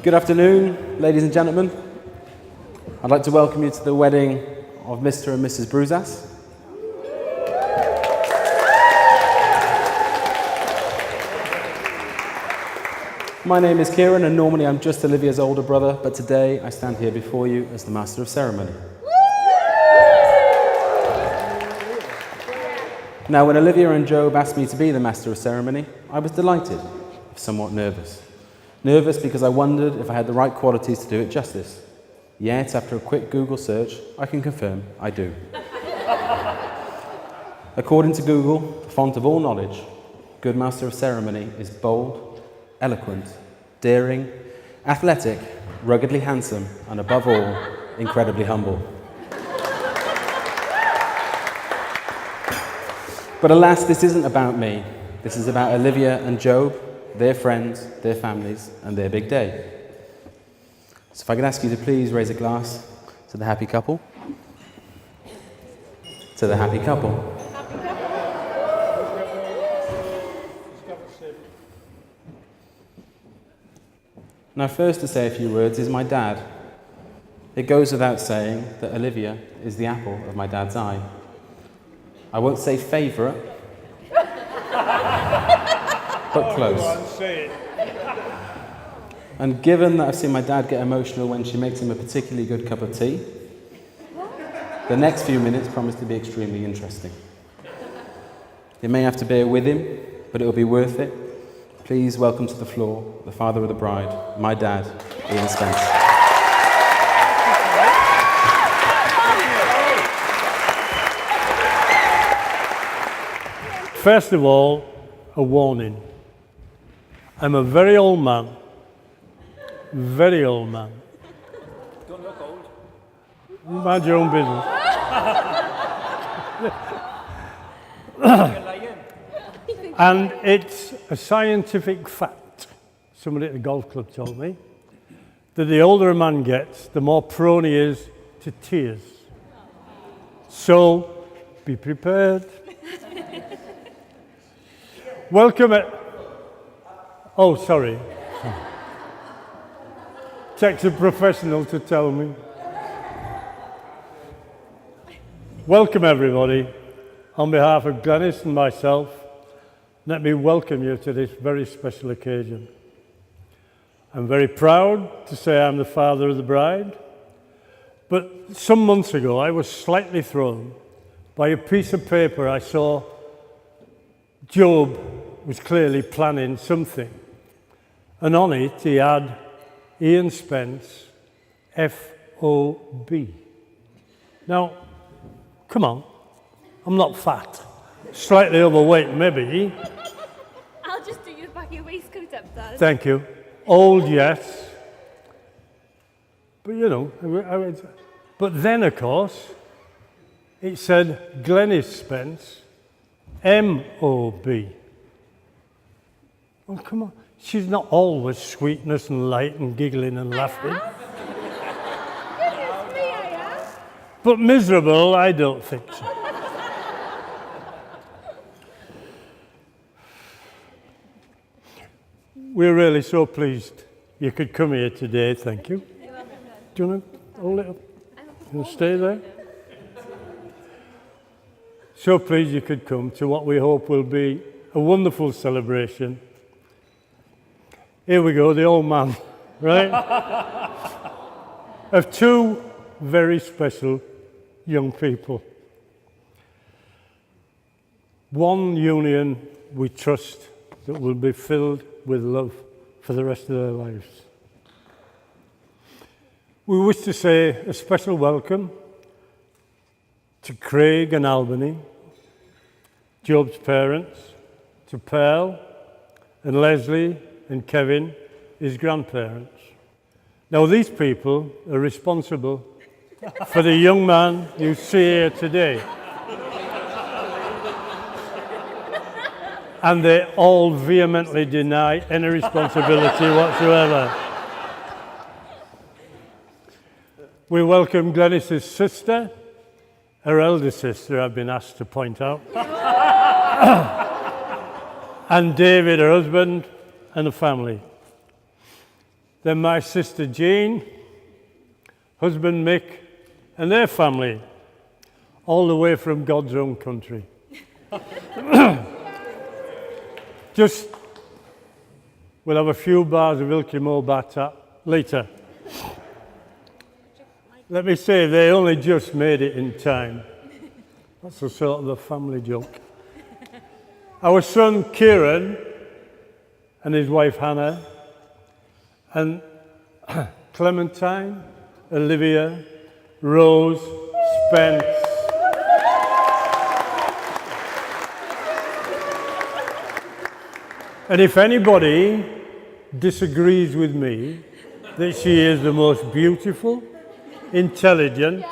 Good afternoon, ladies and gentlemen. I'd like to welcome you to the wedding of Mr. and Mrs. Bruzas. My name is Kieran, and normally I'm just Olivia's older brother, but today I stand here before you as the Master of Ceremony. Now, when Olivia and Job asked me to be the Master of Ceremony, I was delighted, if somewhat nervous. Nervous because I wondered if I had the right qualities to do it justice. Yet, after a quick Google search, I can confirm I do. According to Google, the font of all knowledge, good Master of Ceremony is bold, eloquent, daring, athletic, ruggedly handsome, and above all, incredibly humble. But alas, this isn't about me. This is about Olivia and Job, their friends, their families, and their big day. So if I could ask you to please raise a glass to the happy couple. To the happy couple. Now, first to say a few words is my dad. It goes without saying that Olivia is the apple of my dad's eye. I won't say favourite, but close. And given that I've seen my dad get emotional when she makes him a particularly good cup of tea, the next few minutes promise to be extremely interesting. You may have to bear with him, but it'll be worth it. Please welcome to the floor the father of the bride, my dad, Ian Spence. First of all, a warning. I'm a very old man. Very old man. Don't look old. Mind your own business. And it's a scientific fact, somebody at the golf club told me, that the older a man gets, the more prone he is to tears. So, be prepared. Welcome at... Oh, sorry. Takes a professional to tell me. Welcome, everybody. On behalf of Glenys and myself, let me welcome you to this very special occasion. I'm very proud to say I'm the father of the bride, but some months ago I was slightly thrown by a piece of paper I saw. Job was clearly planning something, and on it he had Ian Spence, F.O.B. Now, come on, I'm not fat. Slightly overweight, maybe. I'll just do your back of your waistcoat up, Dad. Thank you. Old, yes. But, you know, but then, of course, it said Glenys Spence, M.O.B. Oh, come on. She's not always sweetness and light and giggling and laughing. Goodness me, I am. But miserable, I don't think so. We're really so pleased you could come here today, thank you. Do you want to hold it up? You want to stay there? So pleased you could come to what we hope will be a wonderful celebration. Here we go, the old man, right? Of two very special young people. One union we trust that will be filled with love for the rest of their lives. We wish to say a special welcome to Craig and Albany, Job's parents, to Pearl and Leslie and Kevin, his grandparents. Now these people are responsible for the young man you see here today. And they all vehemently deny any responsibility whatsoever. We welcome Glenys' sister, her elder sister, I've been asked to point out, and David, her husband, and the family. then my sister Jean, husband Mick, and their family, all the way from God's own country. We'll have a few bars of Ilkimo Bata later. Let me say, they only just made it in time. That's a sort of a family joke. Our son Kieran and his wife Hannah, and Clementine, Olivia, Rose, Spence. And if anybody disagrees with me that she is the most beautiful, intelligent,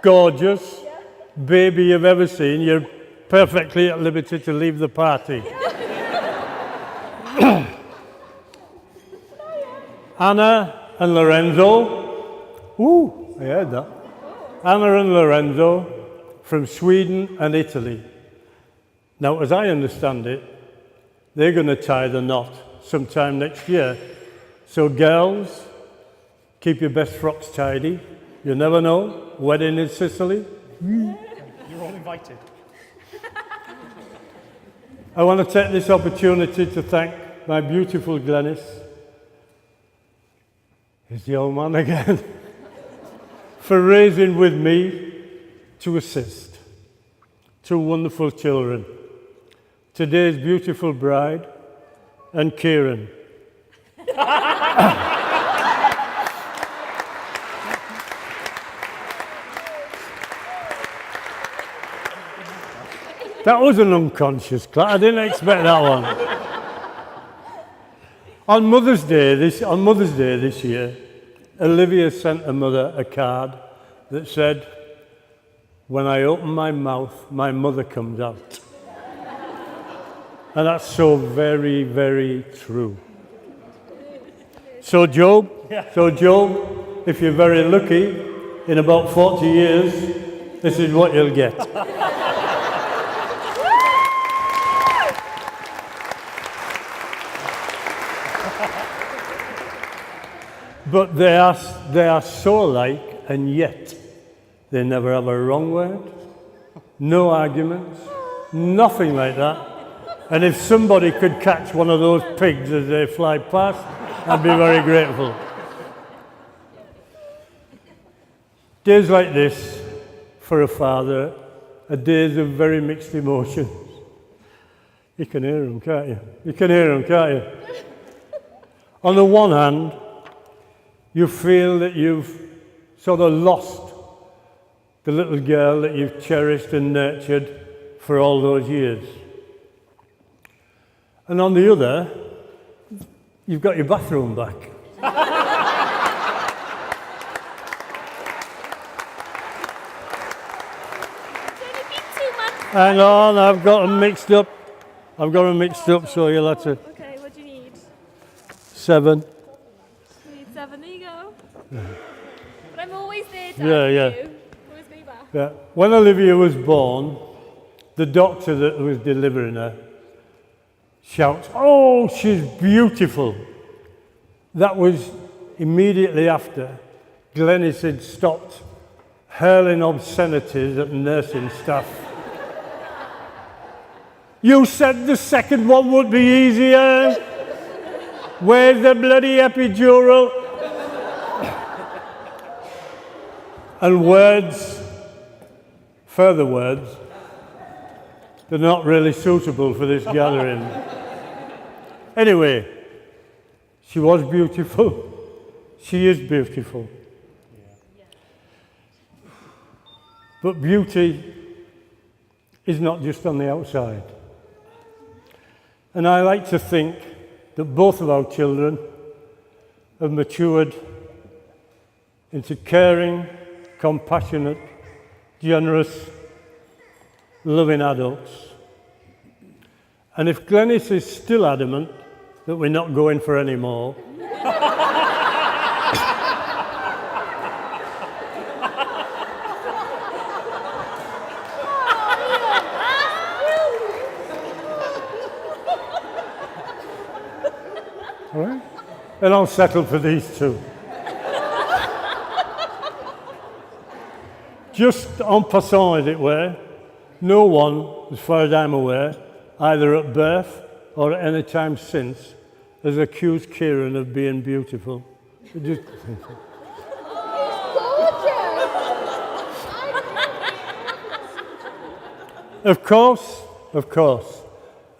gorgeous baby you've ever seen, you're perfectly at liberty to leave the party. Anna and Lorenzo, ooh, I heard that. Anna and Lorenzo from Sweden and Italy. Now, as I understand it, they're going to tie the knot sometime next year. So girls, keep your best frocks tidy. You never know, wedding in Sicily. You're all invited. I want to take this opportunity to thank my beautiful Glenys. Here's the old man again. For raising with me to assist. Two wonderful children. Today's beautiful bride and Kieran. That was an unconscious clap. I didn't expect that one. On Mother's Day this year, Olivia sent her mother a card that said, "When I open my mouth, my mother comes out." And that's so very, very true. So Job, if you're very lucky, in about 40 years, this is what you'll get. But they are so alike, and yet they never have a wrong word, no arguments, nothing like that. And if somebody could catch one of those pigs as they fly past, I'd be very grateful. Days like this, for a father, are days of very mixed emotions. You can hear them, can't you? You can hear them, can't you? On the one hand, you feel that you've sort of lost the little girl that you've cherished and nurtured for all those years. And on the other, you've got your bathroom back. Hang on, I've got them mixed up. So you'll have to... Okay, what do you need? 7. You need 7, there you go. But I'm always there to Yeah. you. Always me back. Yeah. When Olivia was born, the doctor that was delivering her shouts, "Oh, she's beautiful." That was immediately after Glenys had stopped hurling obscenities at nursing staff. "You said the second one would be easier. Where's the bloody epidural?" And further words, they're not really suitable for this gathering. Anyway, she was beautiful. She is beautiful. But beauty is not just on the outside. And I like to think that both of our children have matured into caring, compassionate, generous, loving adults. And if Glenys is still adamant that we're not going for any more, all right? and I'll settle for these two. Just en passant, as it were, no one, as far as I'm aware, either at birth or at any time since, has accused Kieran of being beautiful. Just Of course,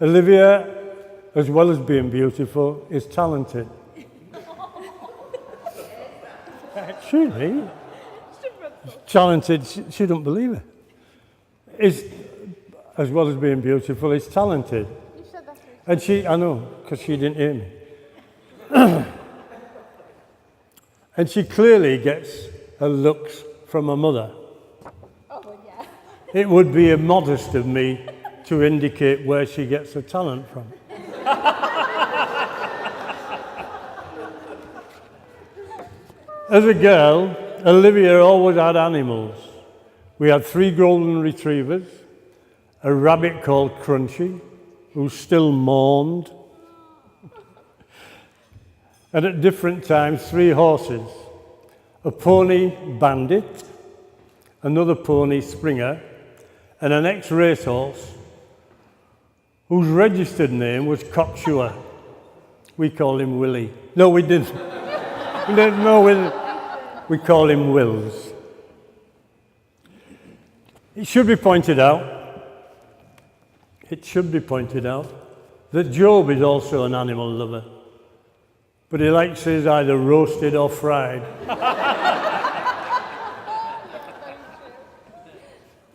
Olivia, as well as being beautiful, is talented. Surely, talented, she don't believe it. Is, as well as being beautiful, is talented. You said that. And I know, because she didn't hear me. And she clearly gets her looks from her mother. Oh, yeah. It would be immodest of me to indicate where she gets her talent from. As a girl, Olivia always had animals. We had 3 golden retrievers, a rabbit called Crunchy, who still mourned, and at different times 3 horses, a pony Bandit, another pony Springer, and an ex-racehorse whose registered name was Cocksure. We called him Willie. No, we didn't. We call him Wills. It should be pointed out that Job is also an animal lover, but he likes his either roasted or fried.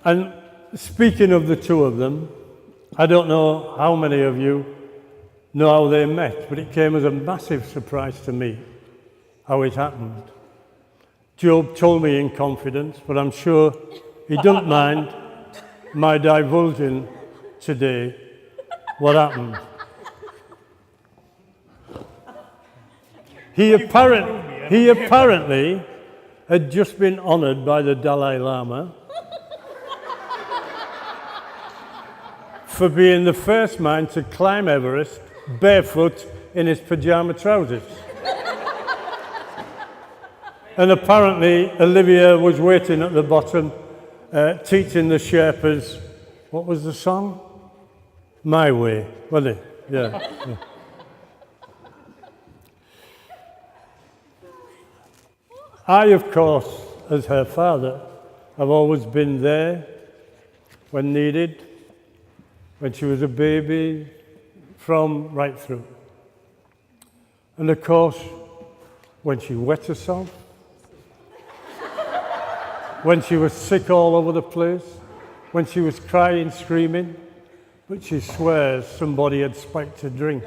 And speaking of the two of them, I don't know how many of you know how they met, but it came as a massive surprise to me how it happened. Job told me in confidence, but I'm sure he don't mind my divulging today what happened. He apparently had just been honoured by the Dalai Lama for being the first man to climb Everest barefoot in his pyjama trousers. And apparently Olivia was waiting at the bottom, teaching the Sherpas, what was the song? My Way, wasn't it? Yeah. I, of course, as her father, have always been there when needed, when she was a baby, from right through. And of course, when she wet herself, when she was sick all over the place, when she was crying, screaming, but she swears somebody had spiked her drink.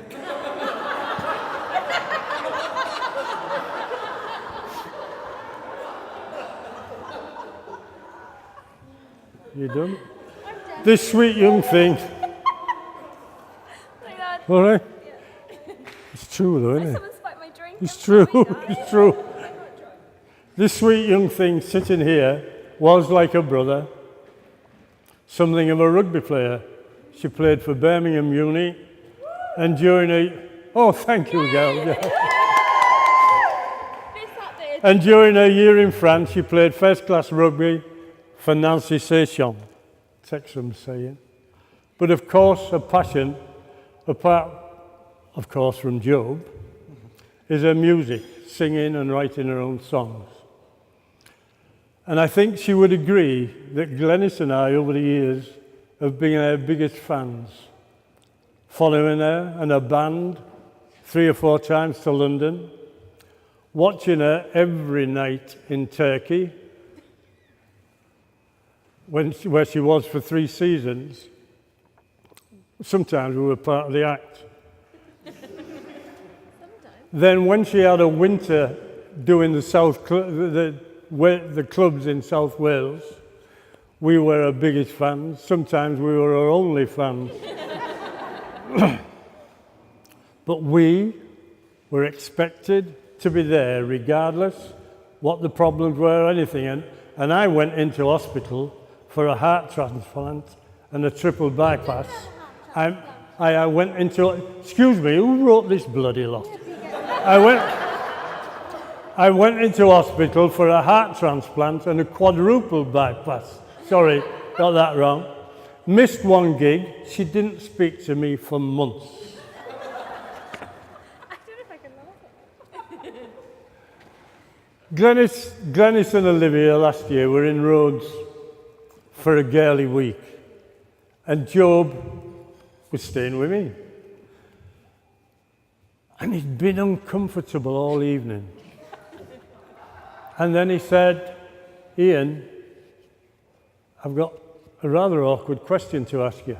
You done? This sweet young thing. Like that. All right? Yeah. It's true though, isn't it? Someone spiked my drink. It's true, Oh my God. it's true. This sweet young thing sitting here was like a brother, something of a rugby player. She played for Birmingham Uni, and during thank you, girl. Yeah. This that did. And during her year in France, she played first-class rugby for Nancy Session, Texan saying. But of course, her passion, apart, of course, from Job, is her music, singing and writing her own songs. And I think she would agree that Glenys and I, over the years, have been her biggest fans, following her and her band 3 or 4 times to London, watching her every night in Turkey, where she was for 3 seasons. Sometimes we were part of the act. Then when she had a winter doing the clubs in South Wales, we were her biggest fans. Sometimes we were her only fans. But we were expected to be there regardless what the problems were or anything. And I went into hospital for a heart transplant and a triple bypass. I went into, excuse me, who wrote this bloody lot? I went into hospital for a heart transplant and a quadruple bypass. Sorry, got that wrong. Missed one gig. She didn't speak to me for months. I don't know if I can laugh. Glenys and Olivia last year were in Rhodes for a girly week, and Job was staying with me. And he'd been uncomfortable all evening. And then he said, Ian, I've got a rather awkward question to ask you.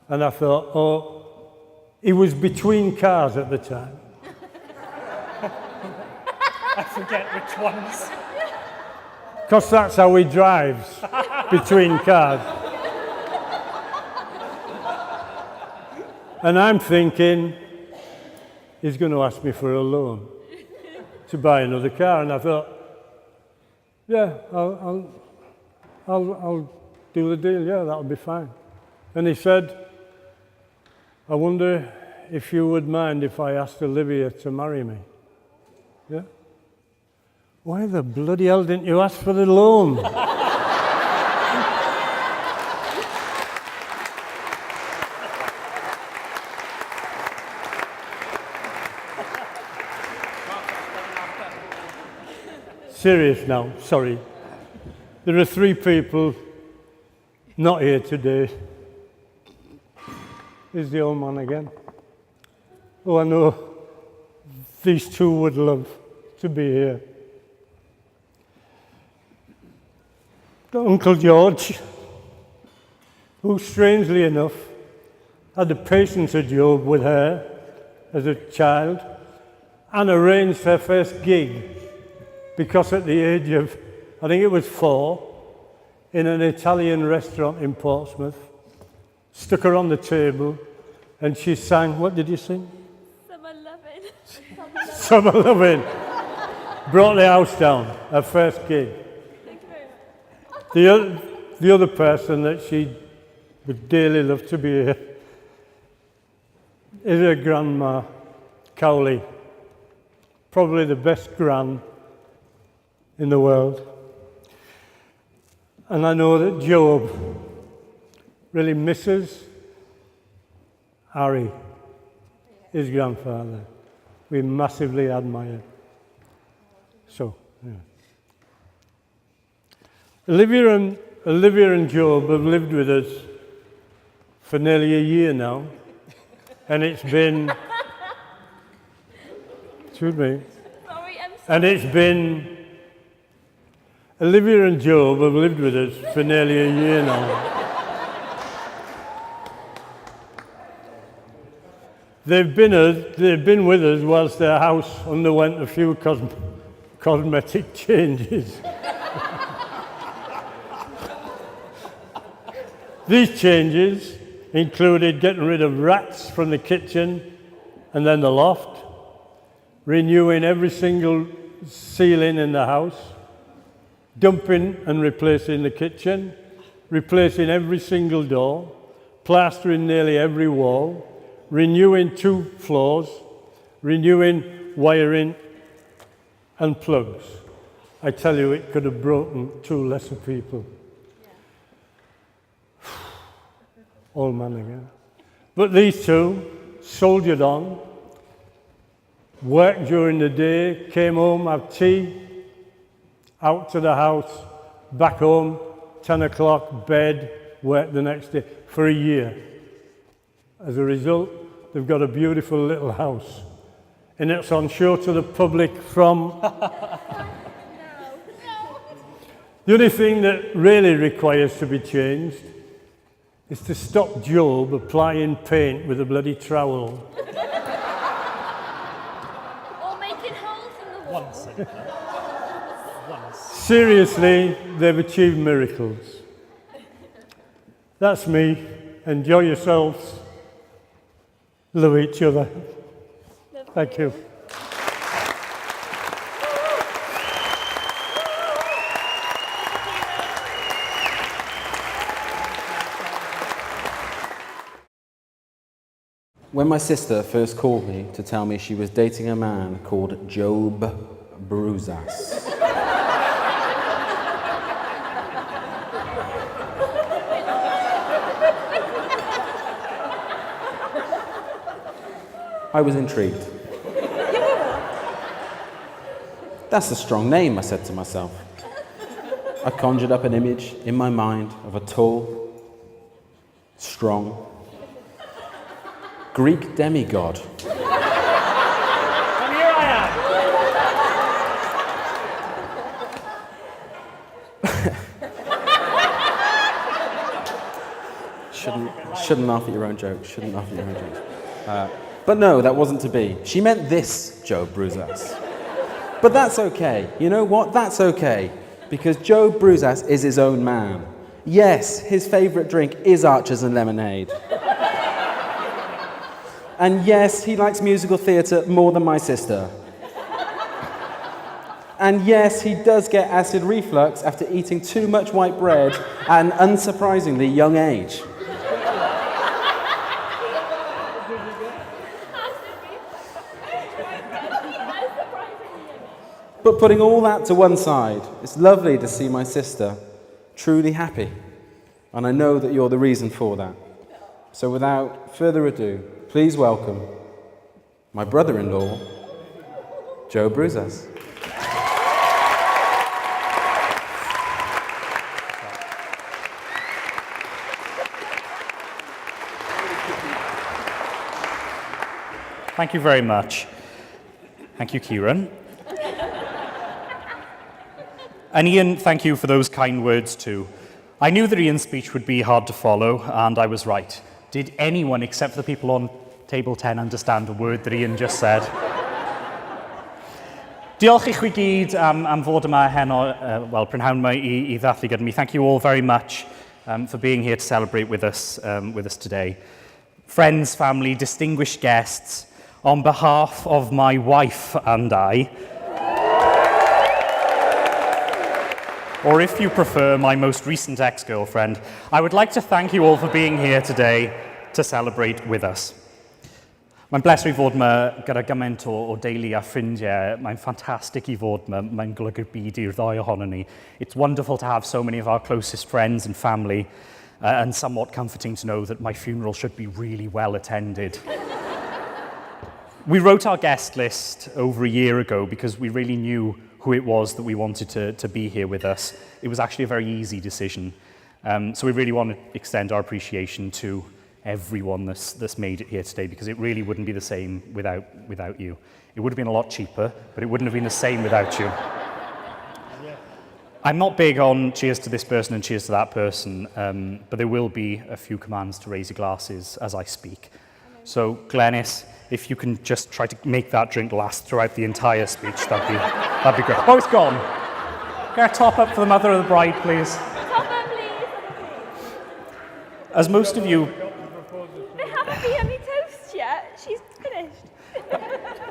And I thought, oh, he was between cars at the time. I forget which ones. Because that's how he drives, between cars. And I'm thinking, he's going to ask me for a loan to buy another car. And I thought, yeah, I'll do the deal. Yeah, that'll be fine. And he said, I wonder if you would mind if I asked Olivia to marry me. Yeah? Why the bloody hell didn't you ask for the loan? Serious now, sorry. There are 3 people not here today. Here's the old man again. Oh, I know these 2 would love to be here. Uncle George, who strangely enough had the patience of Job with her as a child and arranged her first gig because at the age of, I think it was 4, in an Italian restaurant in Portsmouth, stuck her on the table and she sang, what did you sing? Summer loving. Summer Loving. Brought the house down, her first gig. Thank you very much. The other person that she would dearly love to be here is her grandma, Cowley. Probably the best gran in the world. And I know that Job really misses Harry, his grandfather. We massively admire. So, yeah. Olivia and Job have lived with us for nearly a year now, and it's been, excuse me, Sorry, I'm sorry. and it's been, Olivia and Job have lived with us for nearly a year now. They've been with us whilst their house underwent a few cosmetic changes. These changes included getting rid of rats from the kitchen and then the loft, renewing every single ceiling in the house, dumping and replacing the kitchen, replacing every single door, plastering nearly every wall, renewing 2 floors, renewing wiring and plugs. I tell you, it could have broken 2 lesser people. Old man again. But these 2 soldiered on, worked during the day, came home, had tea, out to the house, back home, 10 o'clock, bed, work the next day, for a year. As a result, they've got a beautiful little house. And it's on show to the public from... The only thing that really requires to be changed is to stop Job applying paint with a bloody trowel. Or making holes in the wall. Once. Once. Seriously, they've achieved miracles. That's me. Enjoy yourselves. Love each other. Thank you. When my sister first called me to tell me she was dating a man called Job Bruzas. I was intrigued. That's a strong name, I said to myself. I conjured up an image in my mind of a tall, strong, Greek demigod. And here I Shouldn't laugh at your own jokes. Shouldn't laugh at your own jokes. But no, that wasn't to be. She meant this Joe Bruzas. But that's okay. You know what? That's okay. Because Joe Bruzas is his own man. Yes, his favourite drink is Archers and lemonade. And yes, he likes musical theatre more than my sister. And yes, he does get acid reflux after eating too much white bread at an unsurprisingly young age. But putting all that to one side, it's lovely to see my sister truly happy. And I know that you're the reason for that. So without further ado, please welcome my brother-in-law, Joe Bruzas. Thank you very much. Thank you, Kieran. And Ian, thank you for those kind words too. I knew that Ian's speech would be hard to follow, and I was right. Did anyone except for the people on table 10 understand a word that Ian just said? Diolch I chi gyd am fod yma heno, prynhawn yma I ddathlu gyda mi. Thank you all very much for being here to celebrate with us today. Friends, family, distinguished guests, on behalf of my wife and I, or if you prefer, my most recent ex-girlfriend, I would like to thank you all for being here today to celebrate with us. Mae'n bleser I fod yma gyda gymaint o deulu a ffrindiau. Mae'n ffantastig I fod yma. Mae'n golygu'r byd i'r ddoi ohonon ni. It's wonderful to have so many of our closest friends and family, and somewhat comforting to know that my funeral should be really well attended. We wrote our guest list over a year ago because we really knew who it was that we wanted to be here with us. It was actually a very easy decision. So we really want to extend our appreciation to everyone that's made it here today, because it really wouldn't be the same without you. It would have been a lot cheaper, but it wouldn't have been the same without you. I'm not big on cheers to this person and cheers to that person, but there will be a few commands to raise your glasses as I speak. So, Glenys, if you can just try to make that drink last throughout the entire speech, that'd be great. Oh, it's gone. Get a top up for the mother of the bride, please. Top up, please. As most of you... They haven't been any toast yet. She's finished.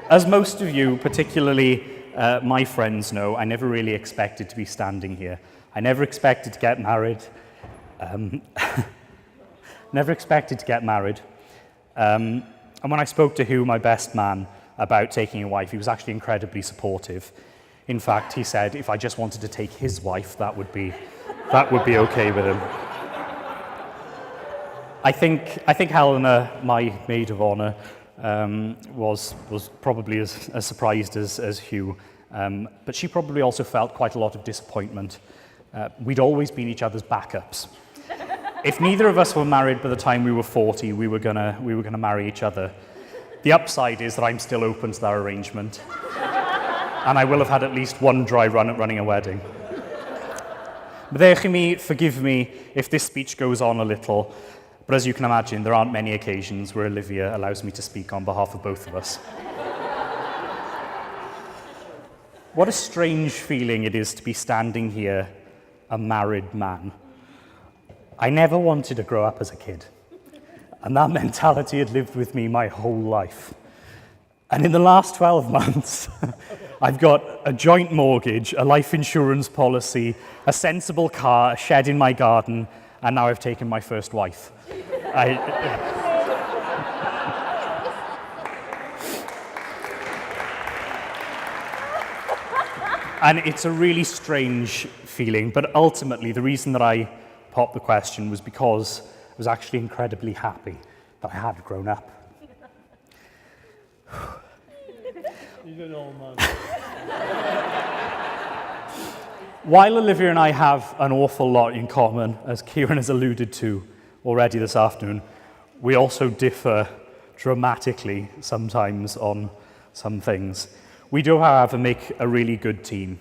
As most of you, particularly my friends know, I never really expected to be standing here. I never expected to get married. Never expected to get married. And when I spoke to Hugh, my best man, about taking a wife, he was actually incredibly supportive. In fact, he said if I just wanted to take his wife, that would be okay with him. I think Helena, my maid of honour, was probably as surprised as Hugh, but she probably also felt quite a lot of disappointment. We'd always been each other's backups. If neither of us were married by the time we were 40, we were gonna marry each other. The upside is that I'm still open to that arrangement, and I will have had at least one dry run at running a wedding. Forgive me if this speech goes on a little, but as you can imagine, there aren't many occasions where Olivia allows me to speak on behalf of both of us. What a strange feeling it is to be standing here, a married man. I never wanted to grow up as a kid, and that mentality had lived with me my whole life. And in the last 12 months, I've got a joint mortgage, a life insurance policy, a sensible car, a shed in my garden, and now I've taken my first wife. And it's a really strange feeling, but ultimately the reason that I popped the question was because I was actually incredibly happy that I had grown up. He's an old man. While Olivia and I have an awful lot in common, as Kieran has alluded to already this afternoon, we also differ dramatically sometimes on some things. We do, however, make a really good team.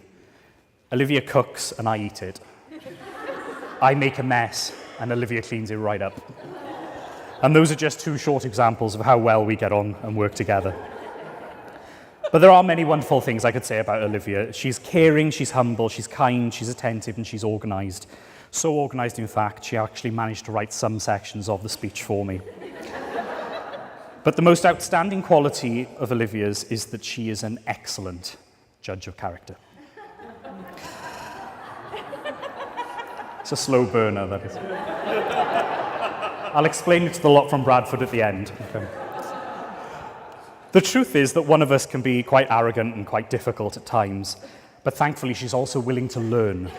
Olivia cooks and I eat it. I make a mess and Olivia cleans it right up. And those are just two short examples of how well we get on and work together. But there are many wonderful things I could say about Olivia. She's caring, she's humble, she's kind, she's attentive, and she's organised. So organised, in fact, she actually managed to write some sections of the speech for me. But the most outstanding quality of Olivia's is that she is an excellent judge of character. It's a slow burner, that is. I'll explain it to the lot from Bradford at the end. Okay. The truth is that one of us can be quite arrogant and quite difficult at times, but thankfully she's also willing to learn.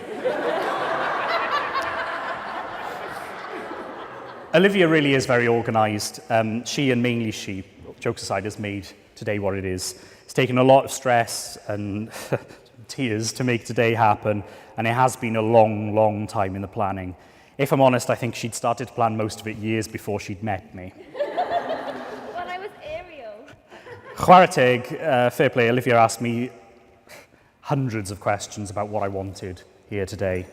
Olivia really is very organised. She, and mainly she, jokes aside, has made today what it is. It's taken a lot of stress and tears to make today happen, and it has been a long, long time in the planning. If I'm honest, I think she'd started to plan most of it years before she'd met me. When I was Ariel. Chwarae teg, fair play, Olivia asked me hundreds of questions about what I wanted here today.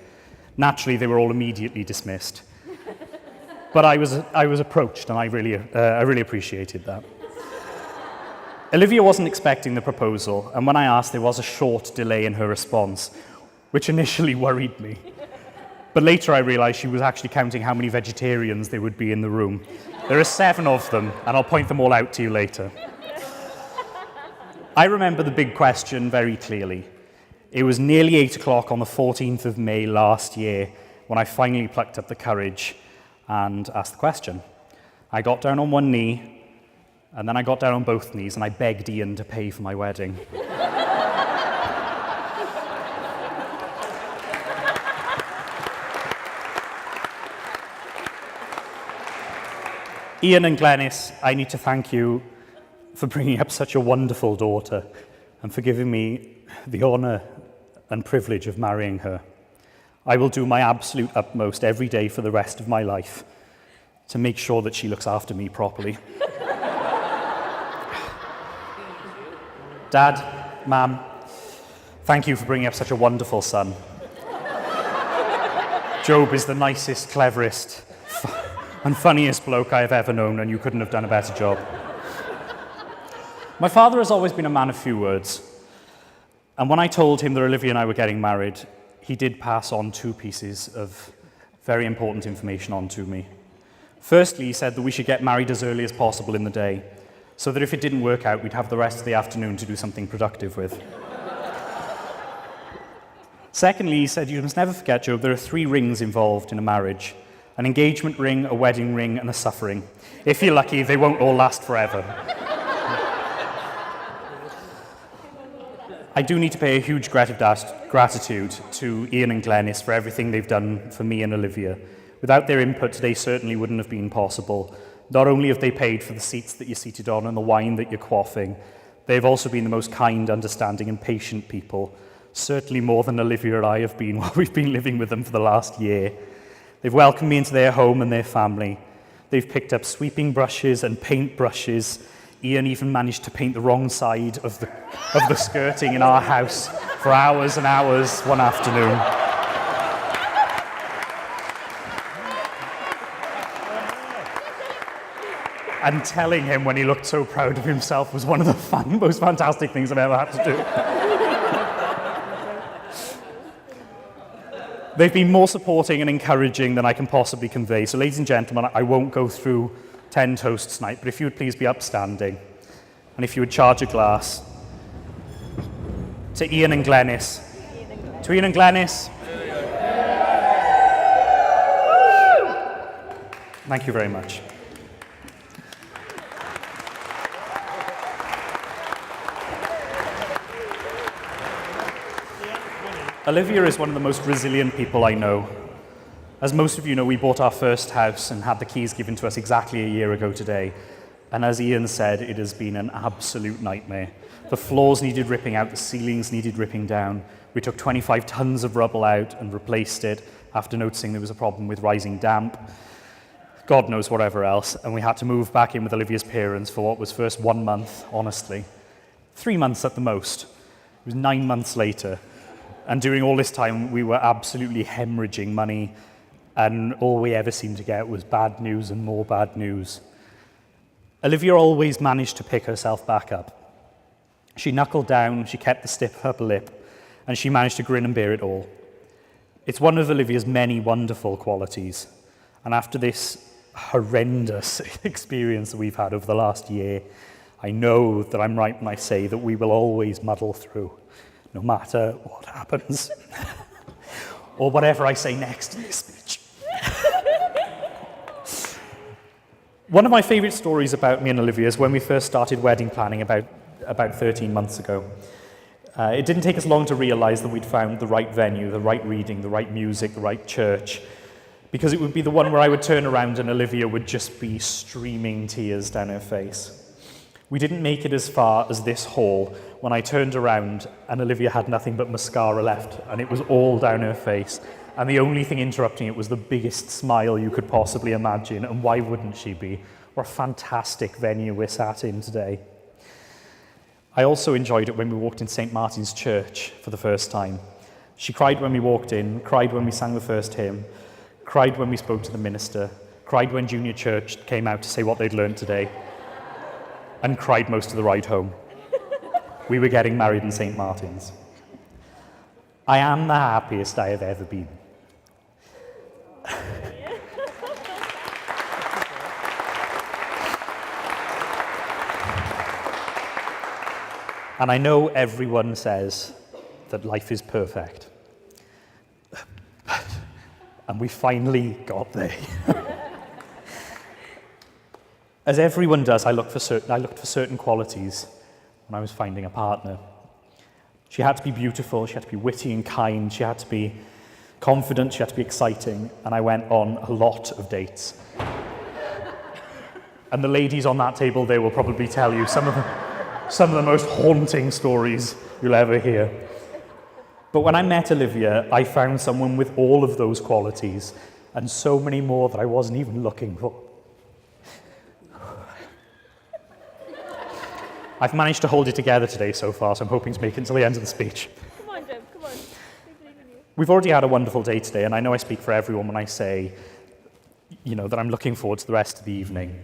Naturally, they were all immediately dismissed. But I was approached, and I really appreciated that. Olivia wasn't expecting the proposal, and when I asked, there was a short delay in her response, which initially worried me. But later I realised she was actually counting how many vegetarians there would be in the room. There are 7 of them, and I'll point them all out to you later. I remember the big question very clearly. It was nearly 8 o'clock on the 14th of May last year when I finally plucked up the courage and asked the question. I got down on one knee, and then I got down on both knees, and I begged Ian to pay for my wedding. Ian and Glenys, I need to thank you for bringing up such a wonderful daughter and for giving me the honour and privilege of marrying her. I will do my absolute utmost every day for the rest of my life to make sure that she looks after me properly. Dad, Mum, thank you for bringing up such a wonderful son. Job is the nicest, cleverest, and funniest bloke I have ever known, and you couldn't have done a better job. My father has always been a man of few words, and when I told him that Olivia and I were getting married, he did pass on 2 pieces of very important information on to me. Firstly, he said that we should get married as early as possible in the day, so that if it didn't work out, we'd have the rest of the afternoon to do something productive with. Secondly, he said, you must never forget, Job, there are 3 rings involved in a marriage: an engagement ring, a wedding ring, and a suffering. If you're lucky, they won't all last forever. I do need to pay a huge gratitude to Ian and Glenys for everything they've done for me and Olivia. Without their input, today certainly wouldn't have been possible. Not only have they paid for the seats that you're seated on and the wine that you're quaffing, they've also been the most kind, understanding, and patient people, certainly more than Olivia and I have been while we've been living with them for the last year. They've welcomed me into their home and their family. They've picked up sweeping brushes and paint brushes. Ian even managed to paint the wrong side of the skirting in our house for hours and hours one afternoon. And telling him when he looked so proud of himself was one of the most fantastic things I've ever had to do. They've been more supporting and encouraging than I can possibly convey. So, ladies and gentlemen, I won't go through 10 toasts tonight, but if you would please be upstanding, and if you would charge a glass to Ian and Glenys. To Ian and Glenys. Thank you very much. Olivia is one of the most resilient people I know. As most of you know, we bought our first house and had the keys given to us exactly a year ago today. And as Ian said, it has been an absolute nightmare. The floors needed ripping out, the ceilings needed ripping down. We took 25 tons of rubble out and replaced it after noticing there was a problem with rising damp. God knows whatever else. And we had to move back in with Olivia's parents for what was first 1 month, honestly. 3 months at the most. It was 9 months later. And during all this time, we were absolutely hemorrhaging money, and all we ever seemed to get was bad news and more bad news. Olivia always managed to pick herself back up. She knuckled down, she kept the stiff upper lip, and she managed to grin and bear it all. It's one of Olivia's many wonderful qualities. And after this horrendous experience that we've had over the last year, I know that I'm right when I say that we will always muddle through, no matter what happens, or whatever I say next in this speech. One of my favourite stories about me and Olivia is when we first started wedding planning about 13 months ago. It didn't take us long to realise that we'd found the right venue, the right reading, the right music, the right church, because it would be the one where I would turn around and Olivia would just be streaming tears down her face. We didn't make it as far as this hall when I turned around and Olivia had nothing but mascara left and it was all down her face. And the only thing interrupting it was the biggest smile you could possibly imagine. And why wouldn't she be? What a fantastic venue we're sat in today. I also enjoyed it when we walked in St. Martin's Church for the first time. She cried when we walked in, cried when we sang the first hymn, cried when we spoke to the minister, cried when Junior Church came out to say what they'd learned today, and cried most of the ride home. We were getting married in St. Martin's. I am the happiest I have ever been. And I know everyone says that life is perfect. And we finally got there. As everyone does, I looked for certain qualities when I was finding a partner. She had to be beautiful, she had to be witty and kind, she had to be confident, she had to be exciting, and I went on a lot of dates. And the ladies on that table there will probably tell you some of the most haunting stories you'll ever hear. But when I met Olivia, I found someone with all of those qualities, and so many more that I wasn't even looking for. I've managed to hold it together today so far, so I'm hoping to make it until the end of the speech. Come on, Jim, come on. We believe in you. We've already had a wonderful day today, and I know I speak for everyone when I say, that I'm looking forward to the rest of the evening.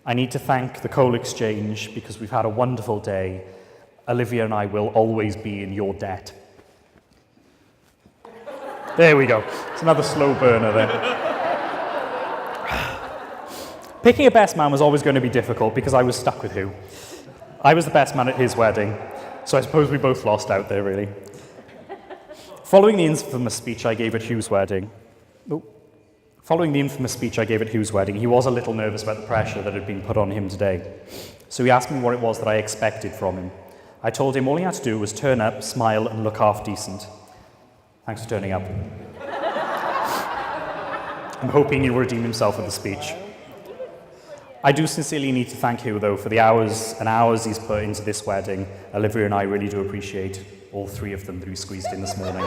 I need to thank the Coal Exchange because we've had a wonderful day. Olivia and I will always be in your debt. There we go. It's another slow burner there. Picking a best man was always going to be difficult because I was stuck with who. I was the best man at his wedding, so I suppose we both lost out there, really. Following the infamous speech I gave at Hugh's wedding, he was a little nervous about the pressure that had been put on him today. So he asked me what it was that I expected from him. I told him all he had to do was turn up, smile, and look half decent. Thanks for turning up. I'm hoping he'll redeem himself with the speech. I do sincerely need to thank Hugh, though, for the hours and hours he's put into this wedding. Olivia and I really do appreciate all three of them that we squeezed in this morning.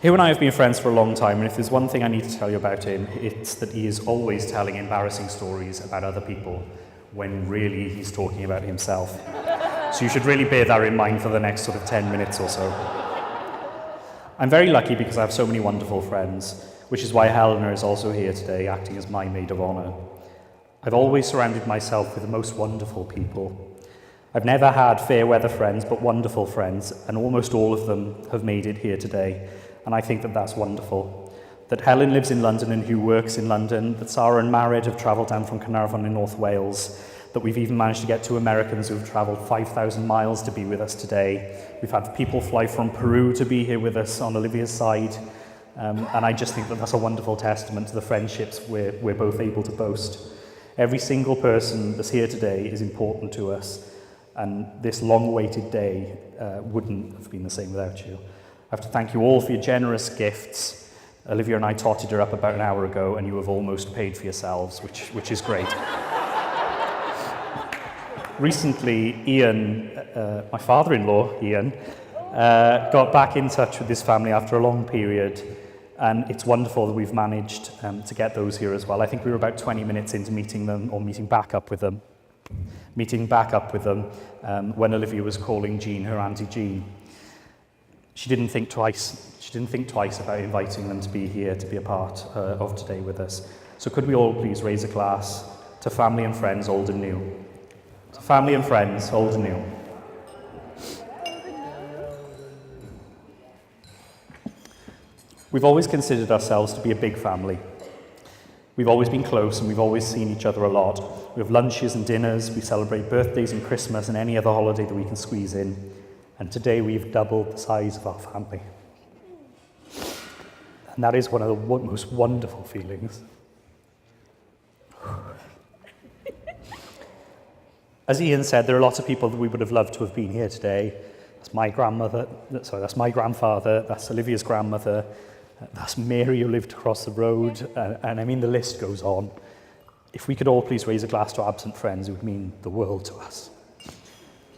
Hugh and I have been friends for a long time, and if there's one thing I need to tell you about him, it's that he is always telling embarrassing stories about other people when really he's talking about himself. So you should really bear that in mind for the next sort of 10 minutes or so. I'm very lucky because I have so many wonderful friends, which is why Helena is also here today, acting as my maid of honour. I've always surrounded myself with the most wonderful people. I've never had fair weather friends, but wonderful friends, and almost all of them have made it here today, and I think that that's wonderful. That Helen lives in London and Hugh works in London, that Sarah and Mared have travelled down from Carnarvon in North Wales, that we've even managed to get two Americans who've travelled 5,000 miles to be with us today. We've had people fly from Peru to be here with us on Olivia's side. And I just think that that's a wonderful testament to the friendships we're both able to boast. Every single person that's here today is important to us, and this long-awaited day wouldn't have been the same without you. I have to thank you all for your generous gifts. Olivia and I totted her up about an hour ago, and you have almost paid for yourselves, which is great. Recently, Ian, my father-in-law, Ian, got back in touch with his family after a long period, and it's wonderful that we've managed to get those here as well. I think we were about 20 minutes into meeting them, or meeting back up with them, when Olivia was calling Jean her Auntie Jean. She didn't think twice about inviting them to be here, to be a part of today with us. So could we all please raise a glass to family and friends, old and new. To family and friends, old and new. We've always considered ourselves to be a big family. We've always been close and we've always seen each other a lot. We have lunches and dinners, we celebrate birthdays and Christmas and any other holiday that we can squeeze in. And today we've doubled the size of our family. And that is one of the most wonderful feelings. As Ian said, there are lots of people that we would have loved to have been here today. That's my grandfather, that's Olivia's grandmother, that's Mary who lived across the road, and I mean the list goes on. If we could all please raise a glass to absent friends, it would mean the world to us.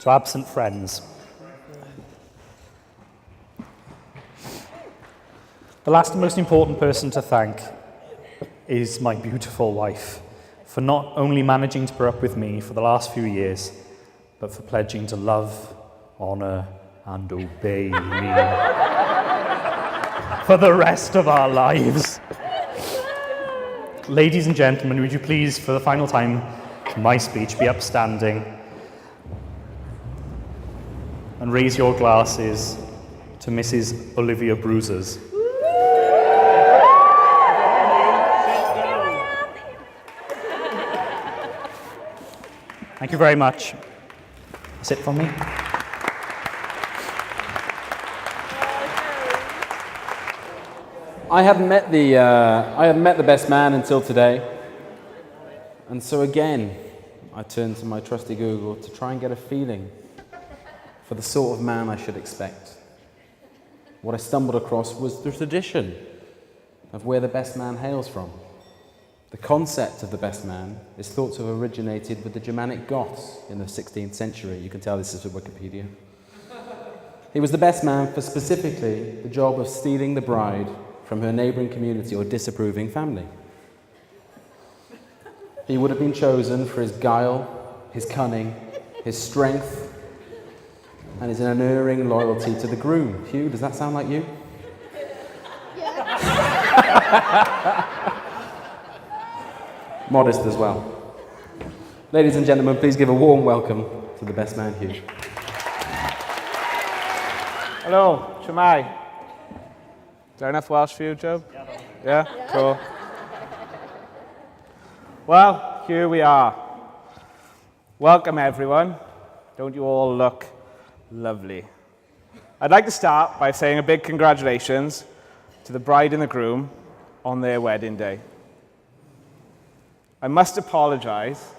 To absent friends. The last and most important person to thank is my beautiful wife, for not only managing to put up with me for the last few years, but for pledging to love, honour, and obey me for the rest of our lives. Ladies and gentlemen, would you please, for the final time in my speech, be upstanding and raise your glasses to Mrs. Olivia Bruzas. Thank you very much. That's it from me. I hadn't met the best man until today, and so again, I turned to my trusty Google to try and get a feeling for the sort of man I should expect. What I stumbled across was the tradition of where the best man hails from. The concept of the best man is thought to have originated with the Germanic Goths in the 16th century. You can tell this is from Wikipedia. He was the best man for specifically the job of stealing the bride from her neighbouring community or disapproving family. He would have been chosen for his guile, his cunning, his strength, and his unerring loyalty to the groom. Hugh, does that sound like you? Modest as well. Ladies and gentlemen, please give a warm welcome to the best man, Hugh. Hello, Shemai. Is there enough Welsh for you, Job? Yeah? Cool. Well, here we are. Welcome, everyone. Don't you all look lovely? I'd like to start by saying a big congratulations to the bride and the groom on their wedding day. I must apologize,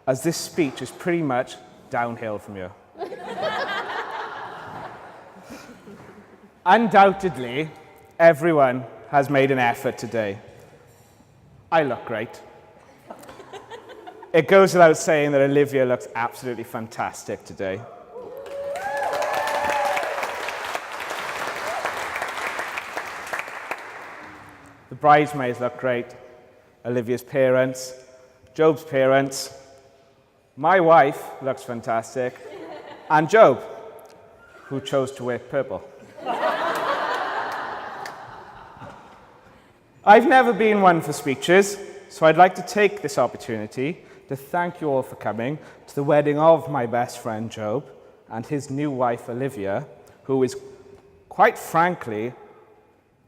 as this speech is pretty much downhill from here. Undoubtedly, everyone has made an effort today. I look great. It goes without saying that Olivia looks absolutely fantastic today. The bridesmaids look great. Olivia's parents, Job's parents, my wife looks fantastic, and Job, who chose to wear purple. I've never been one for speeches, so I'd like to take this opportunity to thank you all for coming to the wedding of my best friend Job and his new wife Olivia, who is, quite frankly,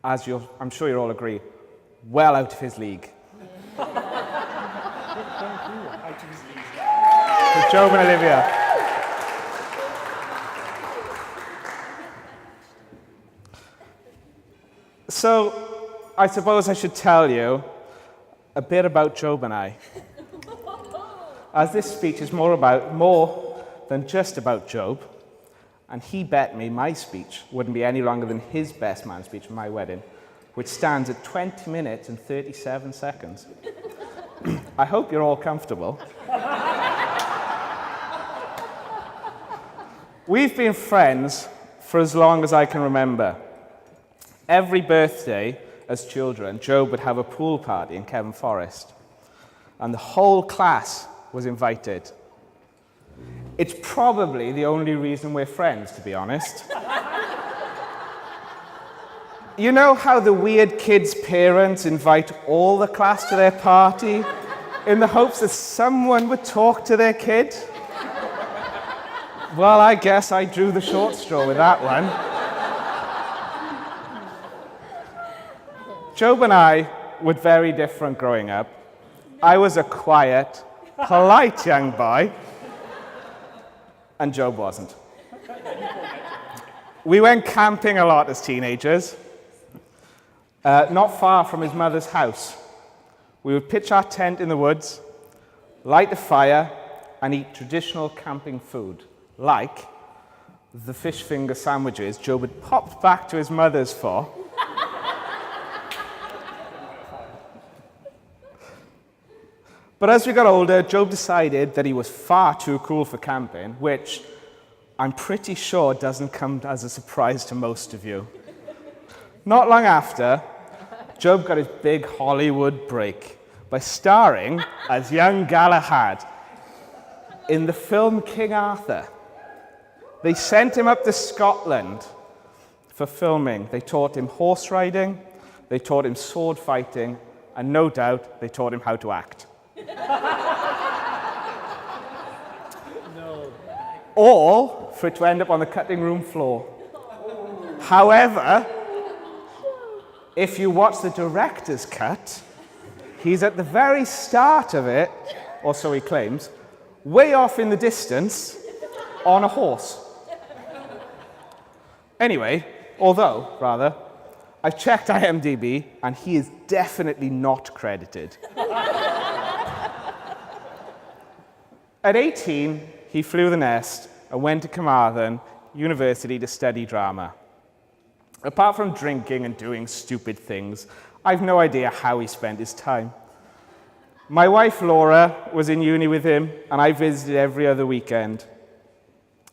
as I'm sure you'll all agree, well out of his league. For Job and Olivia. So, I suppose I should tell you a bit about Job and I. As this speech is more than just about Job, and he bet me my speech wouldn't be any longer than his best man speech at my wedding, which stands at 20 minutes and 37 seconds. I hope you're all comfortable. We've been friends for as long as I can remember. Every birthday, as children, Job would have a pool party in Kevin Forest, and the whole class was invited. It's probably the only reason we're friends, to be honest. You know how the weird kids' parents invite all the class to their party in the hopes that someone would talk to their kid? Well, I guess I drew the short straw with that one. Job and I were very different growing up. I was a quiet, polite young boy, and Job wasn't. We went camping a lot as teenagers, not far from his mother's house. We would pitch our tent in the woods, light a fire, and eat traditional camping food, like the fish finger sandwiches Job had popped back to his mother's for. But as we got older, Job decided that he was far too cool for camping, which I'm pretty sure doesn't come as a surprise to most of you. Not long after, Job got his big Hollywood break by starring as young Galahad in the film King Arthur. They sent him up to Scotland for filming. They taught him horse riding, they taught him sword fighting, and no doubt they taught him how to act. All for it to end up on the cutting room floor. However, if you watch the director's cut, he's at the very start of it, or so he claims, way off in the distance on a horse. Anyway, I've checked IMDb and he is definitely not credited. At 18, he flew the nest and went to Carmarthen University to study drama. Apart from drinking and doing stupid things, I've no idea how he spent his time. My wife Laura was in uni with him, and I visited every other weekend.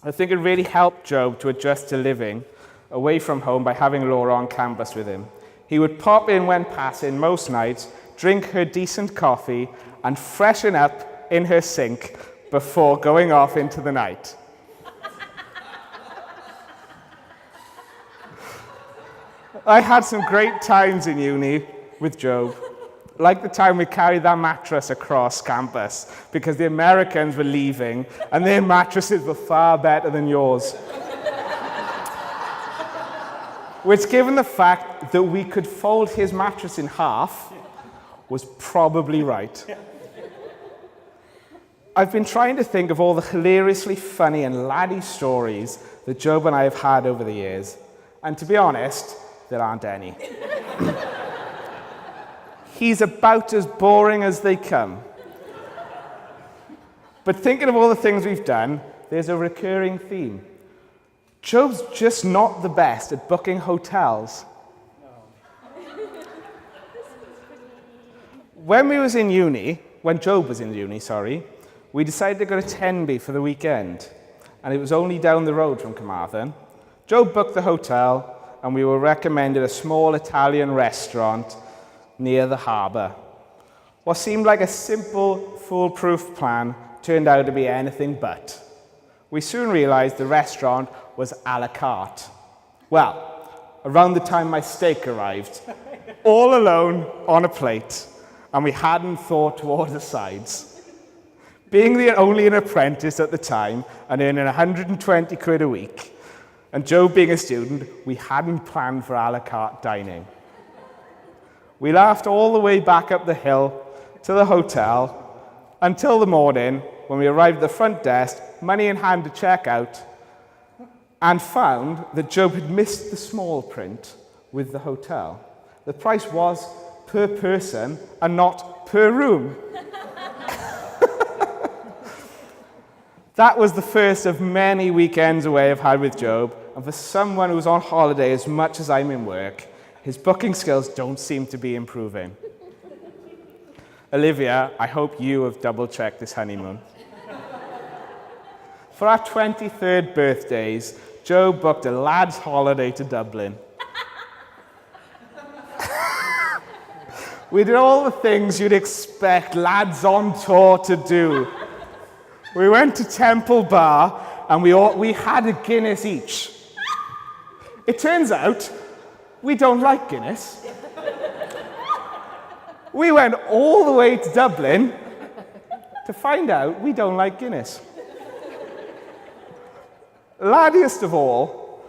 I think it really helped Job to adjust to living away from home by having Laura on campus with him. He would pop in when passing most nights, drink her decent coffee, and freshen up in her sink before going off into the night. I had some great times in uni with Job, like the time we carried that mattress across campus because the Americans were leaving and their mattresses were far better than yours. Which, given the fact that we could fold his mattress in half, was probably right. I've been trying to think of all the hilariously funny and laddie stories that Job and I have had over the years, and to be honest, there aren't any. He's about as boring as they come. But thinking of all the things we've done, there's a recurring theme. Job's just not the best at booking hotels. When Job was in uni, we decided to go to Tenby for the weekend, and it was only down the road from Carmarthen. Job booked the hotel, and we were recommended a small Italian restaurant near the harbour. What seemed like a simple, foolproof plan turned out to be anything but. We soon realized the restaurant was a la carte. Well, around the time my steak arrived, all alone on a plate, and we hadn't thought to order sides. Being only an apprentice at the time and earning 120 quid a week, and Job being a student, we hadn't planned for a la carte dining. We laughed all the way back up the hill to the hotel until the morning when we arrived at the front desk, money in hand to check out, and found that Job had missed the small print with the hotel. The price was per person and not per room. That was the first of many weekends away I've had with Job, and for someone who's on holiday as much as I'm in work, his booking skills don't seem to be improving. Olivia, I hope you have double-checked this honeymoon. For our 23rd birthdays, Job booked a lad's holiday to Dublin. We did all the things you'd expect lads on tour to do. We went to Temple Bar and we had a Guinness each. It turns out we don't like Guinness. We went all the way to Dublin to find out we don't like Guinness. Laddiest of all,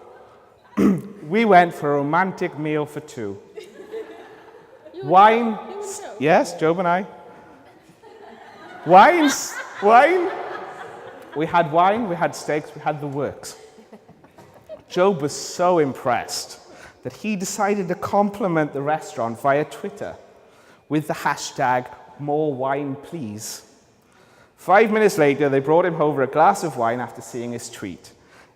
we went for a romantic meal for two. Wine, yes, Job and I. Wine. We had wine, we had steaks, we had the works. Job was so impressed that he decided to compliment the restaurant via Twitter with the hashtag #MoreWinePlease. 5 minutes later, they brought him over a glass of wine after seeing his tweet.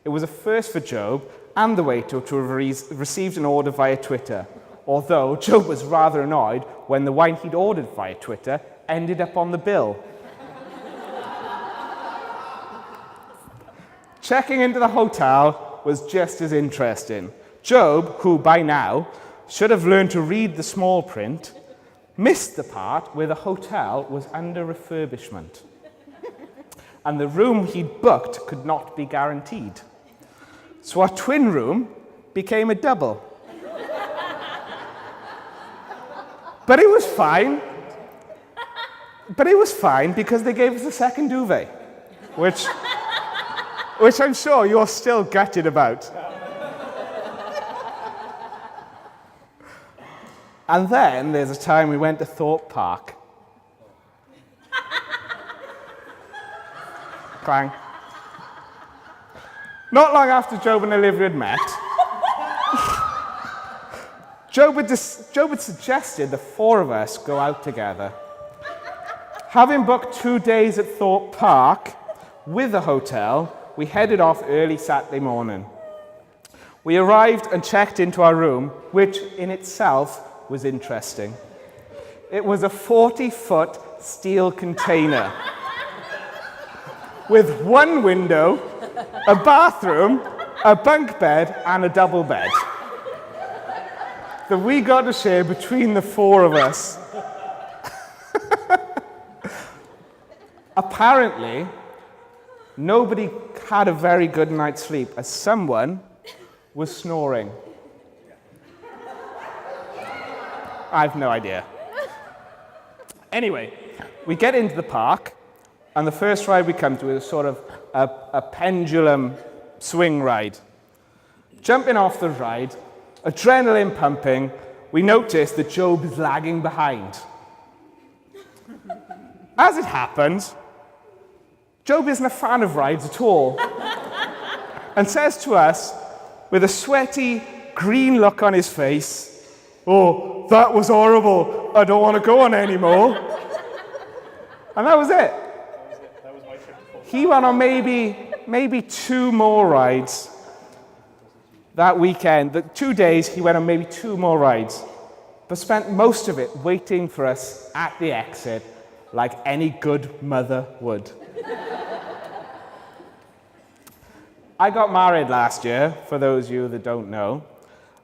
It was a first for Job and the waiter to have received an order via Twitter, although Job was rather annoyed when the wine he'd ordered via Twitter ended up on the bill. Checking into the hotel was just as interesting. Job, who by now should have learned to read the small print, missed the part where the hotel was under refurbishment. And the room he'd booked could not be guaranteed. So our twin room became a double. But it was fine. Because they gave us a second duvet, which I'm sure you're still gutted about. And then there's a time we went to Thorpe Park. Clang. Not long after Job and Olivia had met, Job had suggested the four of us go out together. Having booked 2 days at Thorpe Park with a hotel, we headed off early Saturday morning. We arrived and checked into our room, which in itself was interesting. It was a 40-foot steel container with one window, a bathroom, a bunk bed, and a double bed that we got to share between the four of us. Apparently, nobody had a very good night's sleep as someone was snoring. I have no idea. Anyway, we get into the park, and the first ride we come to is sort of a pendulum swing ride. Jumping off the ride, adrenaline pumping, we notice that Job is lagging behind. As it happens, Job isn't a fan of rides at all, and says to us, with a sweaty, green look on his face, "Oh, that was horrible. I don't want to go on anymore." And that was it. He went on maybe 2 more rides that weekend. The 2 days, he went on maybe 2 more rides, but spent most of it waiting for us at the exit like any good mother would. I got married last year, for those of you that don't know,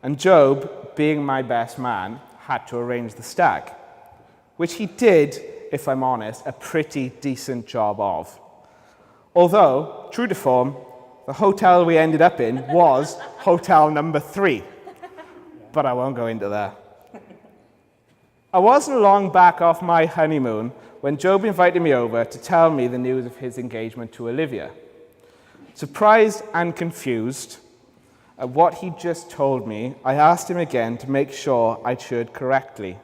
and Job, being my best man, had to arrange the stag, which he did, if I'm honest, a pretty decent job of. Although, true to form, the hotel we ended up in was hotel number 3, but I won't go into that. I wasn't long back off my honeymoon when Job invited me over to tell me the news of his engagement to Olivia. Surprised and confused at what he just told me, I asked him again to make sure I'd heard correctly.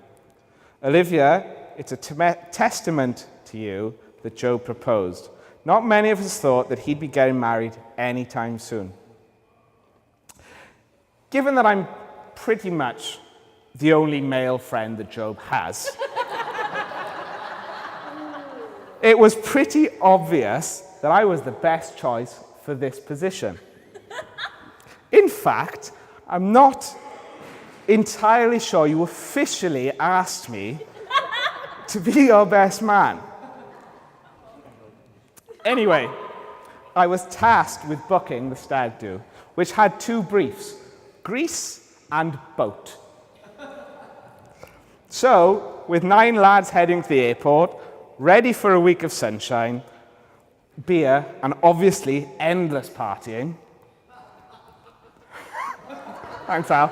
"Olivia, it's a testament to you that Job proposed. Not many of us thought that he'd be getting married anytime soon." Given that I'm pretty much the only male friend that Job has, it was pretty obvious that I was the best choice for this position. In fact, I'm not entirely sure you officially asked me to be your best man. Anyway, I was tasked with booking the stag do, which had 2 briefs, Greece and boat. So, with 9 lads heading to the airport, ready for a week of sunshine, beer, and obviously endless partying. Thanks, Al.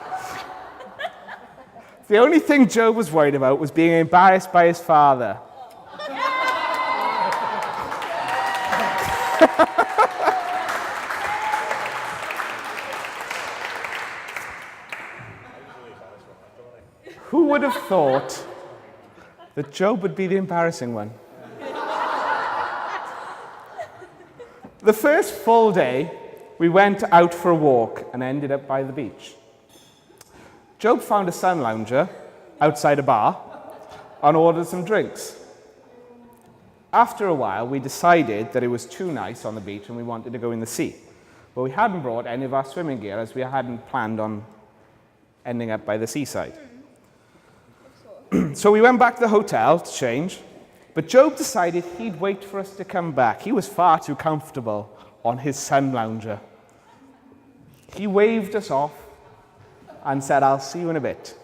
The only thing Job was worried about was being embarrassed by his father. Who would have thought that Job would be the embarrassing one? The first full day, we went out for a walk and ended up by the beach. Job found a sun lounger outside a bar and ordered some drinks. After a while, we decided that it was too nice on the beach and we wanted to go in the sea. But we hadn't brought any of our swimming gear as we hadn't planned on ending up by the seaside. So we went back to the hotel to change, but Job decided he'd wait for us to come back. He was far too comfortable on his sun lounger. He waved us off and said, "I'll see you in a bit."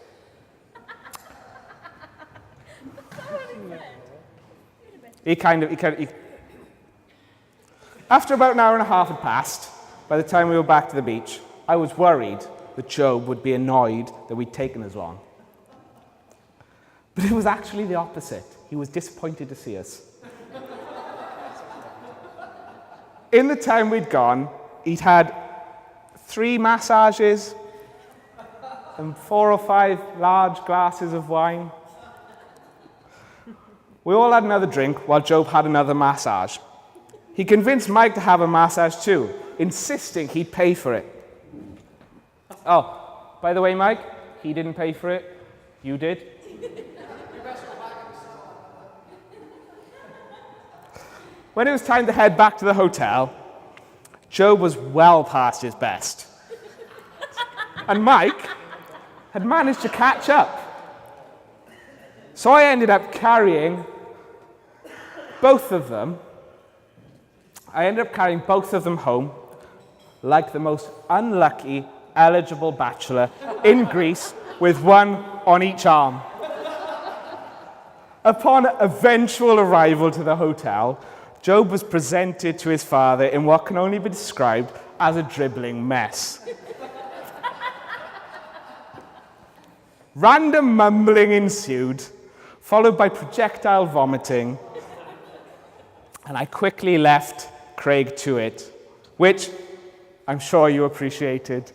After about an hour and a half had passed, by the time we were back to the beach, I was worried that Job would be annoyed that we'd taken as long. But it was actually the opposite. He was disappointed to see us. In the time we'd gone, he'd had 3 massages and 4 or 5 large glasses of wine. We all had another drink while Job had another massage. He convinced Mike to have a massage too, insisting he'd pay for it. Oh, by the way, Mike, he didn't pay for it. You did. When it was time to head back to the hotel, Job was well past his best. And Mike had managed to catch up. So I ended up carrying both of them. I ended up carrying both of them home like the most unlucky eligible bachelor in Greece with one on each arm. Upon eventual arrival to the hotel, Job was presented to his father in what can only be described as a dribbling mess. Random mumbling ensued, followed by projectile vomiting, and I quickly left Craig to it, which I'm sure you appreciated.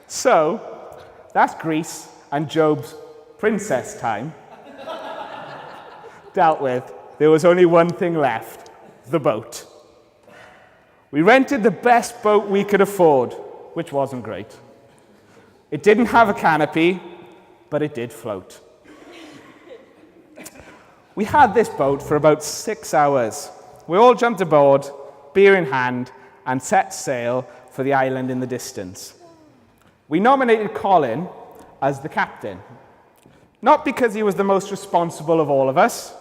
So, that's Greece and Job's princess time dealt with. There was only one thing left, the boat. We rented the best boat we could afford, which wasn't great. It didn't have a canopy, but it did float. We had this boat for about 6 hours. We all jumped aboard, beer in hand, and set sail for the island in the distance. We nominated Colin as the captain, not because he was the most responsible of all of us,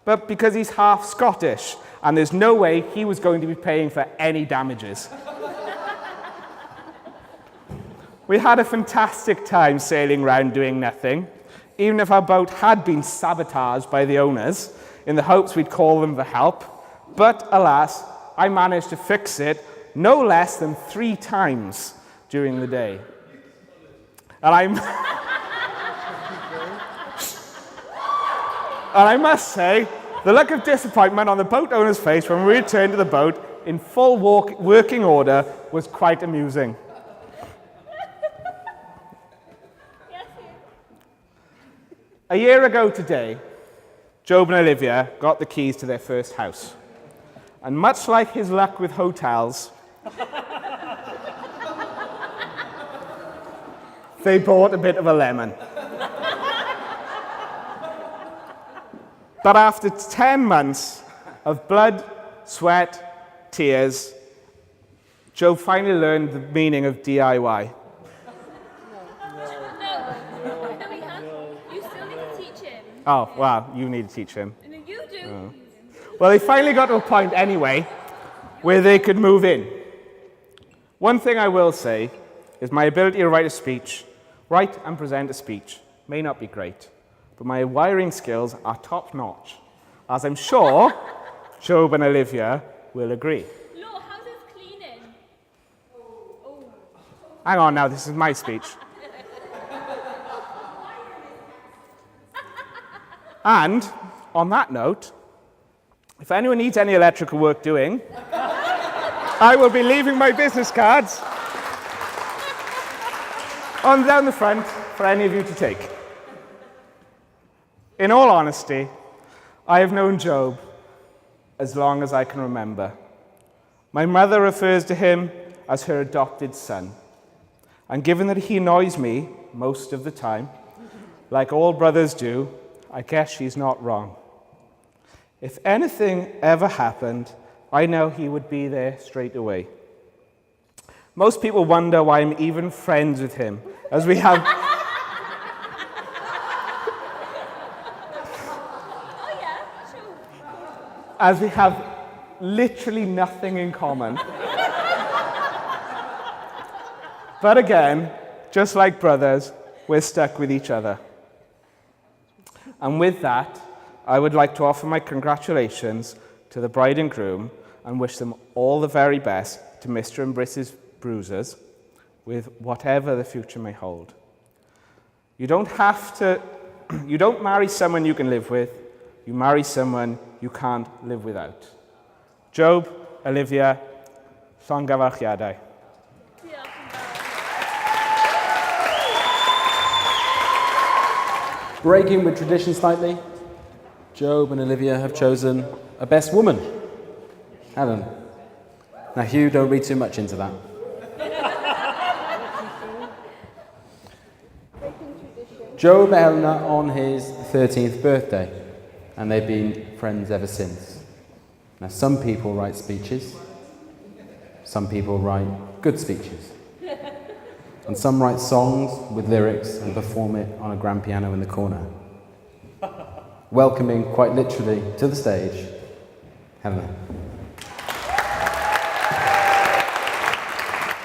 but because he's half Scottish, and there's no way he was going to be paying for any damages. We had a fantastic time sailing around doing nothing, even if our boat had been sabotaged by the owners in the hopes we'd call them for help. But alas, I managed to fix it no less than 3 times during the day. And I must say, the look of disappointment on the boat owner's face when we returned to the boat in full working order was quite amusing. A year ago today, Job and Olivia got the keys to their first house. And much like his luck with hotels, they bought a bit of a lemon. But after 10 months, of blood, sweat, tears, Job finally learned the meaning of DIY. No, we have. You still need to teach him. Oh, wow, you need to teach him. No, you do. Well, they finally got to a point anyway where they could move in. One thing I will say is my ability to write and present a speech may not be great, but my wiring skills are top-notch, as I'm sure Job and Olivia will agree. Law, how's this cleaning? Hang on now, this is my speech. And, on that note, if anyone needs any electrical work doing, I will be leaving my business cards on down the front for any of you to take. In all honesty, I have known Job as long as I can remember. My mother refers to him as her adopted son. And given that he annoys me most of the time, like all brothers do, I guess she's not wrong. If anything ever happened, I know he would be there straight away. Most people wonder why I'm even friends with him, as we have... Oh yeah, sure. as we have literally nothing in common. But again, just like brothers, we're stuck with each other. And with that, I would like to offer my congratulations to the bride and groom and wish them all the very best to Mr. and Mrs. Bruzas with whatever the future may hold. You don't marry someone you can live with, you marry someone you can't live without. Job, Olivia, llongyfarchiadau. Breaking with tradition slightly, Job and Olivia have chosen a best woman, Helen. Now, Hugh, don't read too much into that. Job met Helena on his 13th birthday, and they've been friends ever since. Now, some people write speeches, some people write good speeches, and some write songs with lyrics and perform it on a grand piano in the corner. Welcoming, quite literally, to the stage, Helena.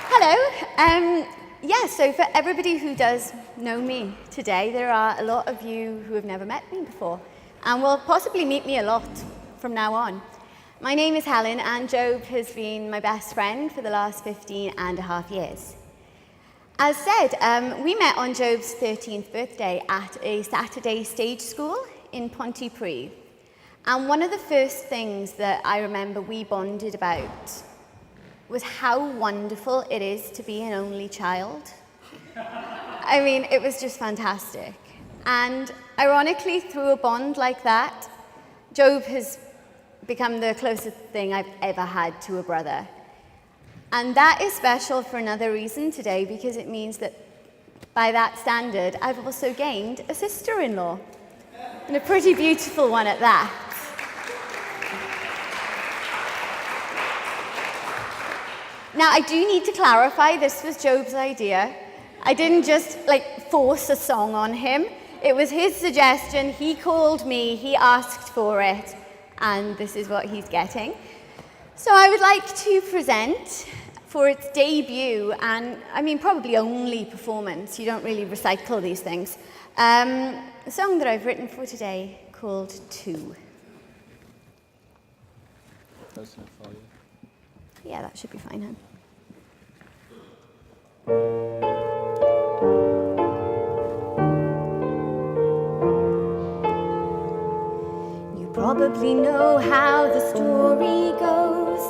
Hello. So for everybody who does know me today, there are a lot of you who have never met me before and will possibly meet me a lot from now on. My name is Helen, and Job has been my best friend for the last 15 and a half years. As said, we met on Job's 13th birthday at a Saturday stage school in Pontypridd. And one of the first things that I remember we bonded about was how wonderful it is to be an only child. I mean, it was just fantastic. And ironically, through a bond like that, Job has become the closest thing I've ever had to a brother. And that is special for another reason today, because it means that by that standard, I've also gained a sister-in-law, and a pretty beautiful one at that. Now, I do need to clarify, this was Job's idea. I didn't just force a song on him. It was his suggestion, he called me, he asked for it, and this is what he's getting. So I would like to present, for its debut, and I mean probably only performance, you don't really recycle these things, a song that I've written for today called Two. Yeah, that should be fine, hon. You probably know how the story goes.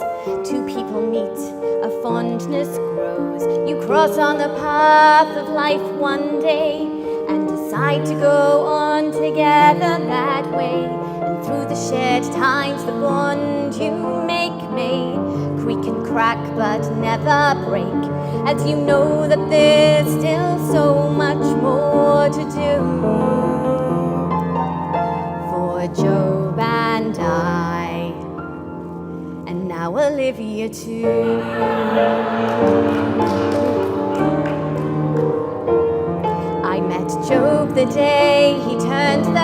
Two people meet, a fondness grows. You cross on the path of life one day and decide to go on together that way. And through the shared times, the bond you make may creak and crack but never break, as you know that there's still so much more to do. For Job and I, now Olivia too. I met Job the day he turned 13.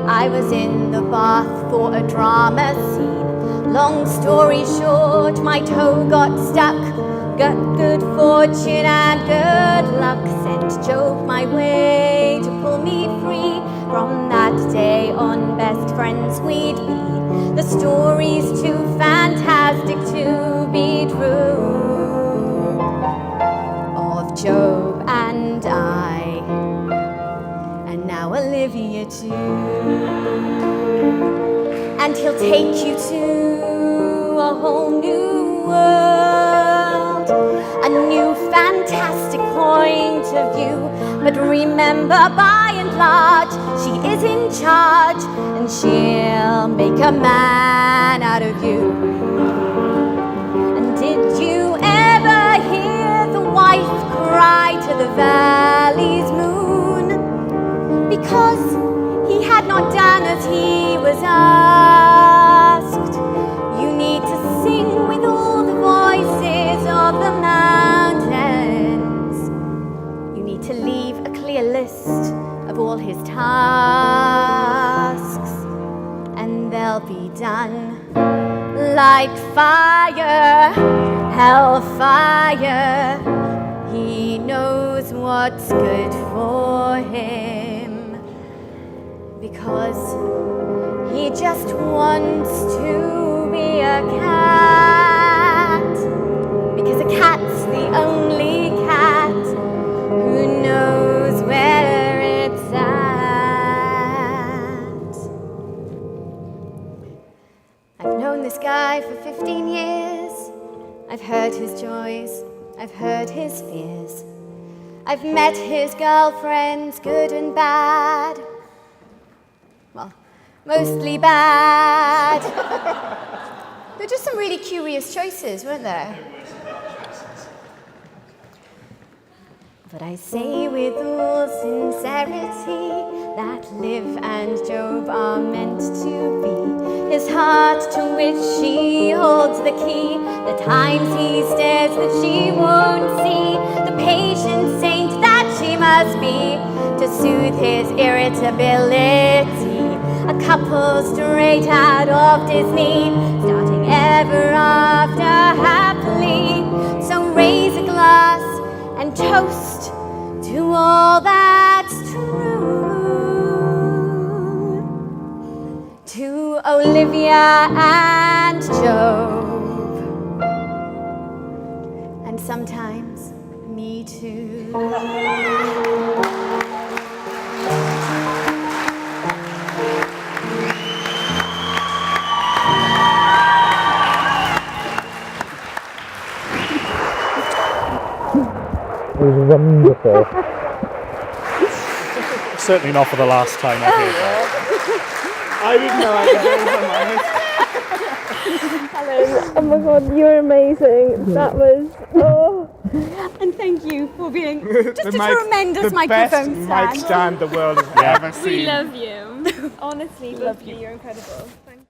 I was in the bath for a drama scene. Long story short, my toe got stuck. Got good fortune and good luck. Sent Job my way to pull me free. From that day on, best friends we'd be. The story's too fantastic to be true, of Job and I, and now Olivia too. And he'll take you to a whole new world, a new fantastic point of view. But remember, by and large, she is in charge, and she'll make a man out of you. And did you ever hear the wife cry to the valley's moon? Because he had not done as he was asked. You need to sing with all the voices of the mountains. You need to leave a clear list of all his tasks, and they'll be done like fire, hellfire. He knows what's good for him, because he just wants to be a cat, because a cat's the only cat who knows where it's at. I've known this guy for 15 years. I've heard his joys, I've heard his fears. I've met his girlfriends, good and bad. Well, mostly bad. They're just some really curious choices, weren't there? But I say with all sincerity that Liv and Job are meant to be. His heart to which she holds the key, the times he stares that she won't see, the patient saint that she must be to soothe his irritability. A couple straight out of Disney, starting ever after happily. So raise a glass and toast to all that's true, to Olivia and Job, and sometimes me too. It was wonderful. Certainly not for the last time I heard that. I didn't know I could do it. Helen, oh my god, you're amazing. That was, And thank you for being just a tremendous microphone The best mic stand the world has ever we seen. love you. Honestly, love you. You're incredible.